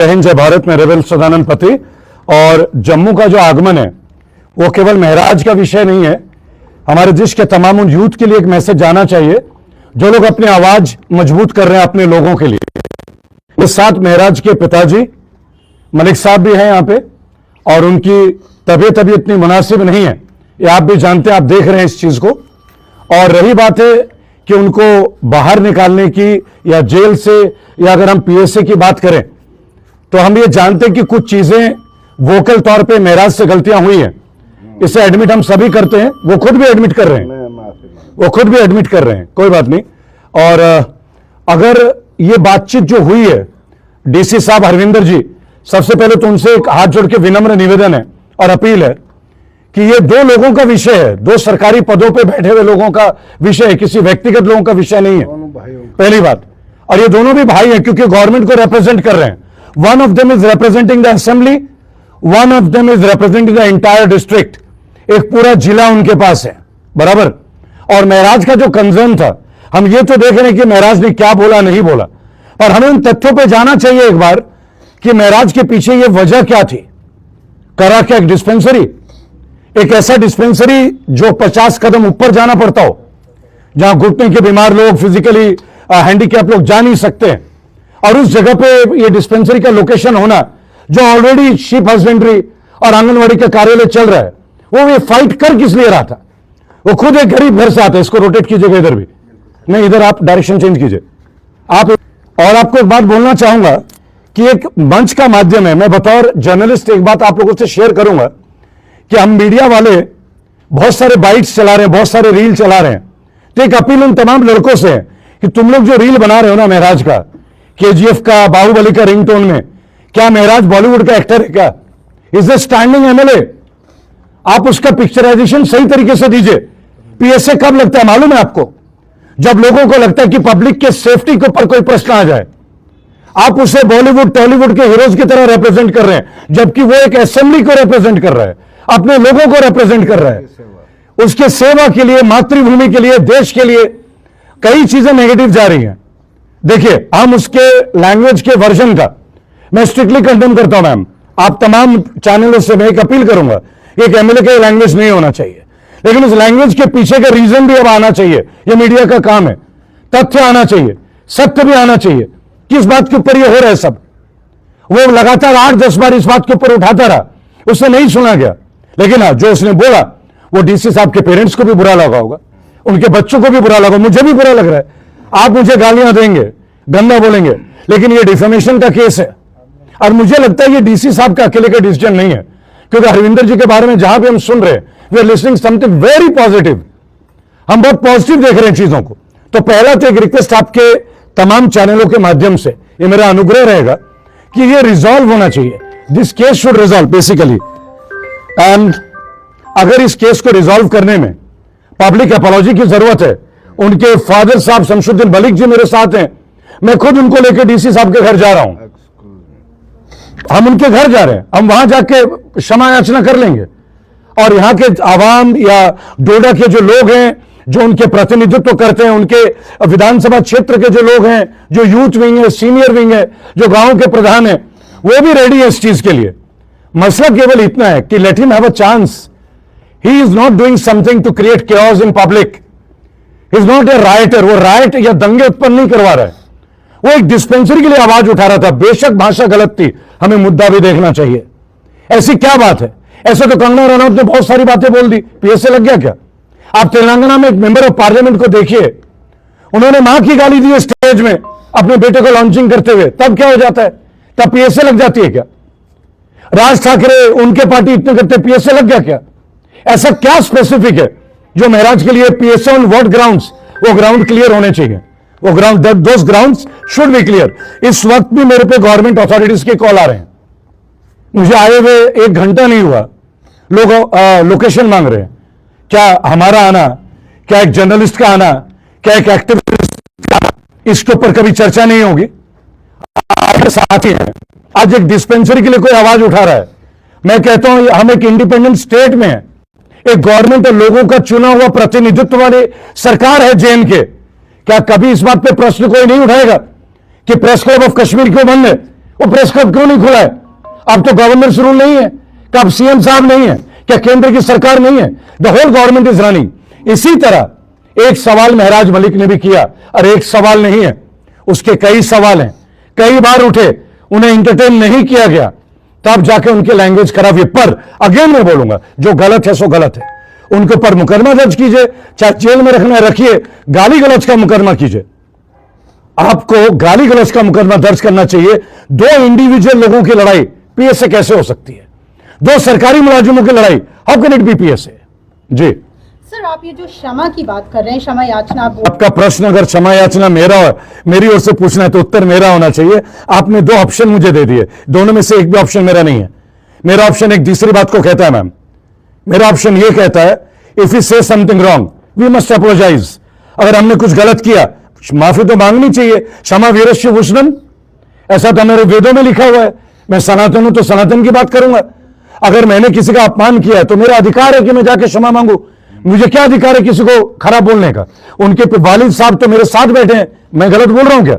हिंद जय भारत में रेवेल सदानंद पति। और जम्मू का जो आगमन है वो केवल महराज का विषय नहीं है, हमारे देश के तमाम उन यूथ के लिए एक मैसेज जाना चाहिए जो लोग अपनी आवाज मजबूत कर रहे हैं अपने लोगों के लिए। इस साथ महराज के पिताजी मलिक साहब भी हैं यहाँ पे और उनकी तबीयत अभी इतनी मुनासिब नहीं है, ये आप भी जानते हैं, आप देख रहे हैं इस चीज को। और रही बात है कि उनको बाहर निकालने की या जेल से, या अगर हम पीएसए की बात करें तो हम ये जानते हैं कि कुछ चीजें वोकल तौर पे महराज से गलतियां हुई हैं, इसे एडमिट हम सभी करते हैं, वो खुद भी एडमिट कर रहे हैं, कोई बात नहीं। और अगर ये बातचीत जो हुई है डीसी साहब हरविंदर जी, सबसे पहले तो उनसे एक हाथ जोड़ के विनम्र निवेदन है और अपील है कि ये दो लोगों का विषय है, दो सरकारी पदों पे बैठे हुए लोगों का विषय है, किसी व्यक्तिगत लोगों का विषय नहीं है, पहली बात। और ये दोनों भी भाई हैं क्योंकि गवर्नमेंट को रिप्रेजेंट कर रहे हैं। One of them is representing the assembly, one of them is representing the entire district, एक पूरा जिला उनके पास है, बराबर। और महराज का जो कंसर्न था, हम ये तो देख रहे हैं कि महराज ने क्या बोला नहीं बोला, और हमें उन तथ्यों पे जाना चाहिए एक बार कि महराज के पीछे ये वजह क्या थी। करा क्या एक डिस्पेंसरी, एक ऐसा डिस्पेंसरी जो 50 कदम ऊपर जाना पड़ता हो, जहां घुटने के बीमार लोग, फिजिकली हैंडीकैप लोग जा नहीं सकते, और उस जगह पे ये डिस्पेंसरी का लोकेशन होना, जो ऑलरेडी शीप हस्बेंड्री और आंगनवाड़ी का कार्यालय चल रहा है, वो ये फाइट कर किस लिए रहा था। वो खुद एक गरीब घर से आता है, इसको रोटेट कीजिएगा इधर भी, नहीं इधर आप डायरेक्शन चेंज कीजिए आप। और आपको एक बात बोलना चाहूंगा कि एक मंच का माध्यम है, मैं बतौर जर्नलिस्ट एक बात आप लोगों से शेयर करूंगा कि हम मीडिया वाले बहुत सारे बाइट्स चला रहे हैं, बहुत सारे रील चला रहे हैं, तो एक अपील उन तमाम लड़कों से है कि तुम लोग जो रील बना रहे हो ना महराज का, केजीएफ का, बाहुबली का रिंगटोन में, क्या महराज बॉलीवुड का एक्टर है क्या? इज ए स्टैंडिंग एमएलए, आप उसका पिक्चराइजेशन सही तरीके से दीजिए। पीएसए कब लगता है मालूम है आपको? जब लोगों को लगता है कि पब्लिक के सेफ्टी के ऊपर कोई प्रश्न आ जाए। आप उसे बॉलीवुड टॉलीवुड के हीरोज की तरह रिप्रेजेंट कर रहे हैं, जबकि वो एक असेंबली को रिप्रेजेंट कर रहा है, अपने लोगों को रिप्रेजेंट कर रहा है, उसके सेवा के लिए, मातृभूमि के लिए, देश के लिए कई चीजें नेगेटिव जा रही हैं। देखिए, हम उसके लैंग्वेज के वर्जन का मैं स्ट्रिक्टली कंडेम करता हूं मैम, आप तमाम चैनलों से मैं एक अपील करूंगा, एक एमएलए का लैंग्वेज नहीं होना चाहिए, लेकिन उस लैंग्वेज के पीछे का रीजन भी अब आना चाहिए। यह मीडिया का काम है, तथ्य आना चाहिए, सत्य भी आना चाहिए, किस बात के ऊपर यह हो रहा है सब। वो लगातार 8-10 बार इस बात के ऊपर उठाता रहा, उससे नहीं सुना गया। लेकिन हाँ, जो उसने बोला वो डीसी साहब के पेरेंट्स को भी बुरा लगा होगा, उनके बच्चों को भी बुरा लगा, मुझे भी बुरा लग रहा है। आप मुझे गालियां देंगे, गंदा बोलेंगे, लेकिन ये डिफेमेशन का केस है, और मुझे लगता है ये डीसी साहब का अकेले का डिसीजन नहीं है, क्योंकि हरविंदर जी के बारे में जहां भी हम सुन रहे हैं, we are listening something very positive, हम बहुत पॉजिटिव देख रहे हैं चीजों को। तो पहला तो एक रिक्वेस्ट आपके तमाम चैनलों के माध्यम से, ये मेरा अनुग्रह रहेगा कि ये रिजॉल्व होना चाहिए, this case should resolve basically. And अगर इस केस को रिजॉल्व करने में पब्लिक अपॉलॉजी की जरूरत है, उनके फादर साहब शमशुद्दीन मलिक जी मेरे साथ हैं, मैं खुद उनको लेकर डीसी साहब के घर जा रहा हूं, हम उनके घर जा रहे हैं, हम वहां जाके क्षमा याचना कर लेंगे। और यहां के आवाम या डोडा के जो लोग हैं, जो उनके प्रतिनिधित्व करते हैं, उनके विधानसभा क्षेत्र के जो लोग हैं, जो यूथ विंग है, सीनियर विंग है, जो गांव के प्रधान है, वो भी रेडी है इस चीज के लिए। मसला केवल इतना है कि let him have a chance, he is not doing something to create chaos in public, he is not a rioter, वो राइट या दंगे उत्पन्न नहीं करवा रहा है, वो एक डिस्पेंसरी के लिए आवाज उठा रहा था। बेशक भाषा गलत थी, हमें मुद्दा भी देखना चाहिए। ऐसी क्या बात है? ऐसे तो कंगना रनौत ने बहुत सारी बातें बोल दी, पीएसए लग गया क्या? आप तेलंगाना में एक मेंबर ऑफ पार्लियामेंट को देखिए, उन्होंने मां की गाली दी है स्टेज में अपने बेटे को लॉन्चिंग करते हुए, तब क्या हो जाता है? तब पीएसए लग जाती है क्या? राज ठाकरे उनके पार्टी इतने करते, पीएसए लग गया क्या? ऐसा क्या स्पेसिफिक है जो महराज के लिए पीएसए ऑन व्हाट ग्राउंड्स? वो ग्राउंड क्लियर होने चाहिए, वो ground, those grounds should be clear. इस वक्त भी मेरे पे गवर्नमेंट अथॉरिटीज के कॉल आ रहे हैं, मुझे आए हुए 1 घंटा नहीं हुआ, लोग लोकेशन मांग रहे हैं। क्या हमारा आना, क्या एक जर्नलिस्ट का आना, क्या एक एक्टिविस्ट का आना, इसके ऊपर कभी चर्चा नहीं होगी? आपके साथ ही है, आज एक डिस्पेंसरी के लिए कोई आवाज उठा रहा है। मैं कहता हूं हम एक इंडिपेंडेंट स्टेट में है, एक गवर्नमेंट और लोगों का चुना हुआ प्रतिनिधित्व वाली सरकार है JNK। क्या कभी इस बात पे प्रश्न कोई नहीं उठाएगा कि प्रेस क्लब ऑफ कश्मीर क्यों बंद है? वो प्रेस क्लब क्यों नहीं खुला है? अब तो गवर्नर्स रूल नहीं है, कब सीएम साहब नहीं है, क्या केंद्र की सरकार नहीं है? The whole government is running. इसी तरह एक सवाल महराज मलिक ने भी किया, और एक सवाल नहीं है, उसके कई सवाल हैं, कई बार उठे, उन्हें इंटरटेन नहीं किया गया, तब जाके उनकी लैंग्वेज खराब हुई। पर अगेन मैं बोलूंगा, जो गलत है सो गलत है, उनके ऊपर मुकदमा दर्ज कीजिए, चाहे जेल में रखना रखिए, गाली गलौज का मुकदमा कीजिए। आपको गाली गलौज का मुकदमा दर्ज करना चाहिए। दो इंडिविजुअल लोगों की लड़ाई पीएसए कैसे हो सकती है? दो सरकारी मुलाजिमों की लड़ाई, how can it be PSA? जी सर, आप ये जो क्षमा की बात कर रहे हैं, क्षमा याचना, आपका प्रश्न अगर क्षमा याचना मेरी ओर से पूछना है तो उत्तर मेरा होना चाहिए। आपने दो ऑप्शन मुझे दे दिए, दोनों में से एक भी ऑप्शन मेरा नहीं है। मेरा ऑप्शन एक दूसरी बात को कहता है मैम। मेरा ऑप्शन यह कहता है, if you say something wrong we must apologise. अगर हमने कुछ गलत किया, माफी तो मांगनी चाहिए। क्षमा वीरस्य भूषणम, ऐसा तो मेरे वेदों में लिखा हुआ है। मैं सनातन हूं तो सनातन की बात करूंगा। अगर मैंने किसी का अपमान किया तो मेरा अधिकार है कि मैं जाके क्षमा मांगू। मुझे क्या अधिकार है किसी को खराब बोलने का? उनके वालिद साहब तो मेरे साथ बैठे हैं, मैं गलत बोल रहा हूं क्या?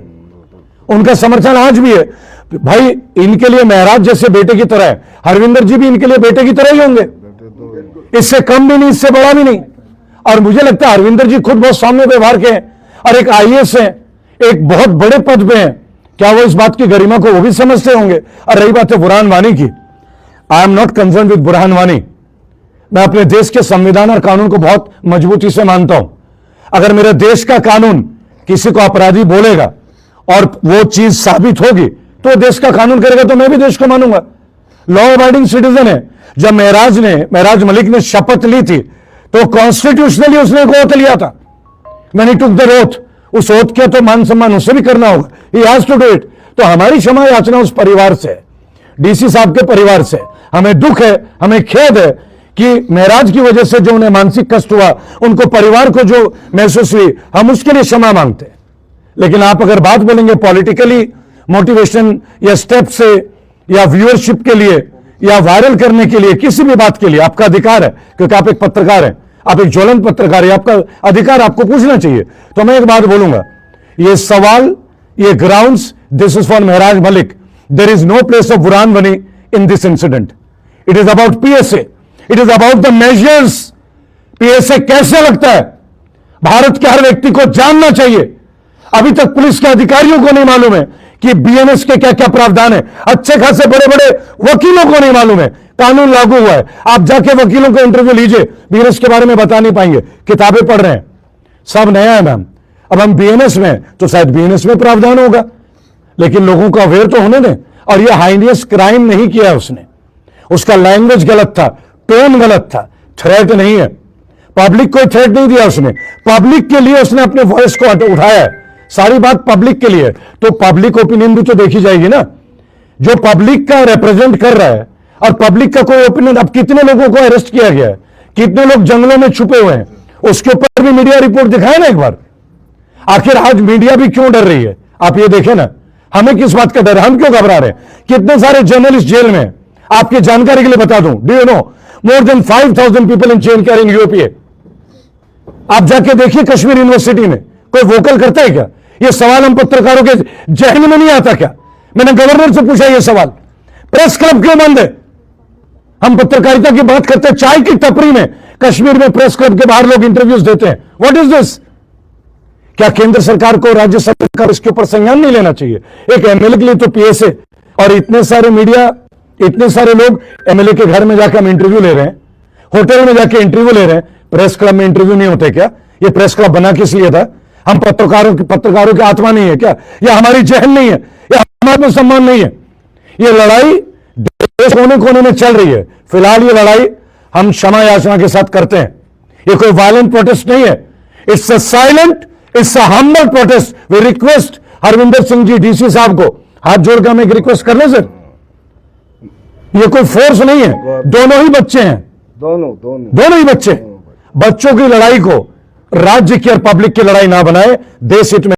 उनका समर्थन आज भी है। भाई इनके लिए महराज जैसे बेटे की तरह है, हरविंदर जी भी इनके लिए बेटे की तरह ही होंगे, इससे कम भी नहीं, इससे बड़ा भी नहीं। और मुझे लगता है हरविंदर जी खुद बहुत सौम्य व्यवहार के हैं, और एक आईएएस है, एक बहुत बड़े पद पे हैं, क्या वो इस बात की गरिमा को वो भी समझते होंगे? और रही बात है बुरहान वानी की, I am not concern with Burhan Wani. मैं अपने देश के संविधान और कानून को बहुत मजबूती से मानता हूं। अगर मेरे देश का कानून किसी को अपराधी बोलेगा और वो चीज साबित होगी तो देश का कानून करेगा, तो मैं भी देश को मानूंगा। लॉ अबाइडिंग सिटीजन है। जब महराज मलिक ने शपथ ली थी तो कॉन्स्टिट्यूशनली उसने एक ओथ लिया था, मैंने टुक द ओथ। उस ओथ के तो मान सम्मान उसे भी करना होगा, he has to do it. तो हमारी क्षमा याचना उस परिवार से, डीसी साहब के परिवार से। हमें दुख है, हमें खेद है कि महराज की वजह से जो उन्हें मानसिक कष्ट हुआ, उनको परिवार को जो महसूस हुई, हम उसके लिए क्षमा मांगते हैं। लेकिन आप अगर बात बोलेंगे पॉलिटिकली मोटिवेशन या स्टेप से या व्यूअरशिप के लिए या वायरल करने के लिए, किसी भी बात के लिए आपका अधिकार है, क्योंकि आप एक पत्रकार हैं, आप एक ज्वलंत पत्रकार है, आपका अधिकार, आपको पूछना चाहिए। तो मैं एक बात बोलूंगा, ये सवाल, ये grounds, this is for Mehraj Malik. There is no place of Burhan Wani in this incident. It is about PSA, it is about the measures. PSA कैसे लगता है, भारत के हर व्यक्ति को जानना चाहिए। अभी तक पुलिस के अधिकारियों को नहीं मालूम है कि बीएनएस के क्या क्या प्रावधान है। अच्छे खासे बड़े बड़े वकीलों को नहीं मालूम है, कानून लागू हुआ है। आप जाके वकीलों को इंटरव्यू लीजिए, बीएनएस के बारे में बता नहीं पाएंगे, किताबें पढ़ रहे हैं, सब नया है मैम। अब हम बीएनएस में तो शायद बीएनएस में प्रावधान होगा, लेकिन लोगों को अवेयर तो होने दें। और यह हाइनियस क्राइम नहीं किया उसने, उसका लैंग्वेज गलत था, टोन गलत था, थ्रेट नहीं है। पब्लिक को थ्रेट नहीं दिया उसने, पब्लिक के लिए उसने अपने वॉइस को उठाया है। सारी बात पब्लिक के लिए, तो पब्लिक ओपिनियन भी तो देखी जाएगी ना, जो पब्लिक का रिप्रेजेंट कर रहा है। और पब्लिक का कोई ओपिनियन, अब कितने लोगों को अरेस्ट किया गया है, कितने लोग जंगलों में छुपे हुए हैं, उसके ऊपर भी मीडिया रिपोर्ट दिखाए ना एक बार। आखिर आज मीडिया भी क्यों डर रही है, आप ये देखें ना। हमें किस बात का डर है, हम क्यों घबरा रहे हैं? कितने सारे जर्नलिस्ट जेल में, आपकी जानकारी के लिए बता दूं, do you know more than 5000 people in chain carrying UPA. आप जाके देखिए कश्मीर यूनिवर्सिटी में कोई वोकल करता है क्या? ये सवाल हम पत्रकारों के जहन में नहीं आता क्या? मैंने गवर्नर से पूछा ये सवाल, प्रेस क्लब क्यों बंद है? हम पत्रकारिता की बात करते हैं, चाय की टपरी में कश्मीर में प्रेस क्लब के बाहर लोग इंटरव्यूज देते हैं। What is this? क्या केंद्र सरकार को, राज्य सरकार इसके ऊपर संज्ञान नहीं लेना चाहिए? एक एमएलए के लिए तो पीएसए और इतने सारे मीडिया, इतने सारे लोग एमएलए के घर में जाकर हम इंटरव्यू ले रहे हैं, होटल में जाके इंटरव्यू ले रहे हैं, प्रेस क्लब में इंटरव्यू नहीं होते क्या? ये प्रेस क्लब बना किस लिए था? हम पत्रकारों की आत्मा नहीं है क्या? या हमारी जहन नहीं है, या हमारा सम्मान नहीं है? ये लड़ाई देश कोने कोने में चल रही है। फिलहाल ये लड़ाई हम क्षमा याचना के साथ करते हैं। ये कोई वायलेंट प्रोटेस्ट नहीं है, it's a silent, it's a humble protest. We request Harvinder Singh ji, DC साहब को हाथ जोड़कर हम एक रिक्वेस्ट कर लें सर, ये कोई फोर्स नहीं है, दोनों ही बच्चे हैं, दोनों ही बच्चे। बच्चों की लड़ाई को राज्य की और पब्लिक की लड़ाई ना बनाए, देश हित में